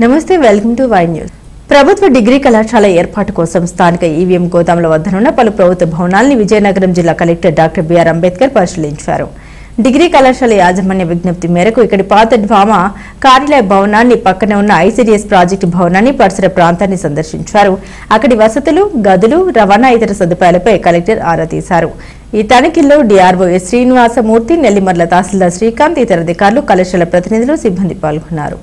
నమస్తే, welcome to Y news. ప్రభుత్వ degree కళాశాల ఏర్పాటు కోసం స్థానిక ఈవీఎం గోదాంల వద్దనున్న పలు ప్రభుత్వ భవనాల్ని విజయనగరం జిల్లా కలెక్టర్ డాక్టర్ బిఆర్ అంబేద్కర్ పరిశీలించారు. డిగ్రీ కళాశాల యాజమాన్య విజ్ఞప్తి మేరకు ఇక్కడి పాత డ్వామా కార్యాలయ భవనాన్ని, పక్కన ఉన్న ఐసీడీఎస్ ప్రాజెక్టు భవనాన్ని, పరిసర ప్రాంతాన్ని సందర్శించారు. అక్కడి వసతులు, గదులు, రవాణా ఇతర సదుపాయాలపై కలెక్టర్ ఆరా తీశారు. ఈ తనిఖీల్లో డీఆర్ఓ ఎస్ శ్రీనివాసమూర్తి, నెల్లిమర్ల తహసీల్దార్ శ్రీకాంత్, ఇతర అధికారులు, కళాశాల ప్రతినిధులు, సిబ్బంది పాల్గొన్నారు.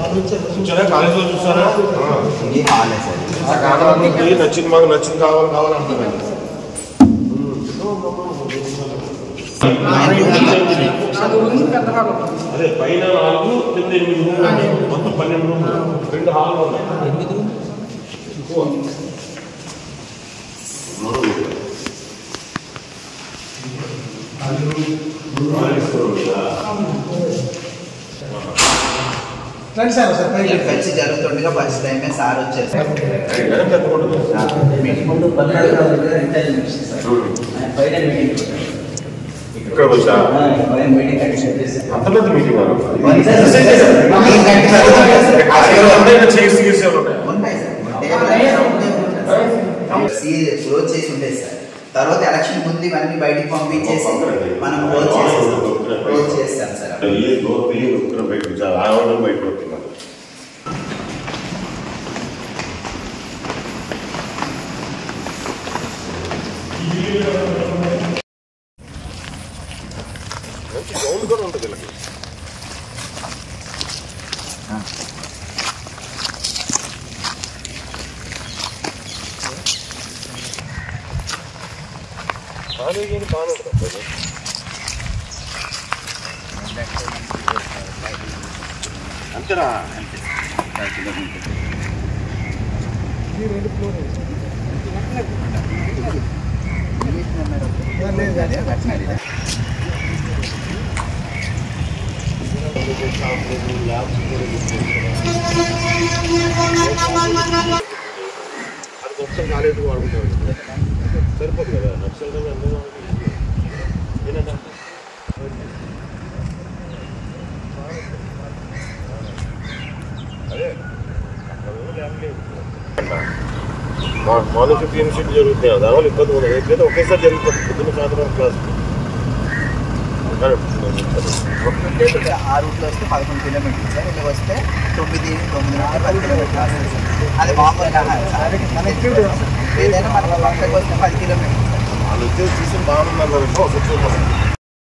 అప్పుడు మొత్తం కాలేజీలో చూసారా, నచ్చింది మాకు నచ్చింది కావాలంటున్నాను. అదే పైన 4, కింద 8 రూములు, మొత్తం 12 రూములు, 2 హాల్ ఉన్నాయి. కలిసి జరుగుతుండగా ఫస్ట్ టైమే సార్ వచ్చేసారు. ఇక్కడ వచ్చా అంతలేదు మీటింగ్ క్లోజ్ చేసి ఉండేది సార్. తర్వాత ఎలక్షన్ ముందు ఇవన్నీ బయటికి పంపించేసి మనం క్లోజ్ చేస్తాం సార్. బయట గ్రౌండ్ కూడా ఉంటుంది వీళ్ళకి. కాలేజీ బాగానే ఉంటుంది. అంతేనా? అది మొత్తం కాలేజీ వాడుకుంటాం సరిపోదు కదా. నక్సల్ ఏనంటే అదే మార్నింగ్ 15 షిఫ్ట్ జరుగుతున్నాయి. దానివల్ల ఇబ్బంది ఉండదు. ఎట్లయితే ఒకేసారి జరుగుతుంది. పొద్దున్న సాయంత్రం క్లాస్ 6 రూట్లో వస్తే 11 కిలోమీటర్లు సార్. ఇలా వస్తే 9-10 కిలోమీటర్లు. అది మామూలుగా ఏదైనా మన పక్కకి వస్తే 10 కిలోమీటర్లు. వాళ్ళు వచ్చేసి బాగున్నారు.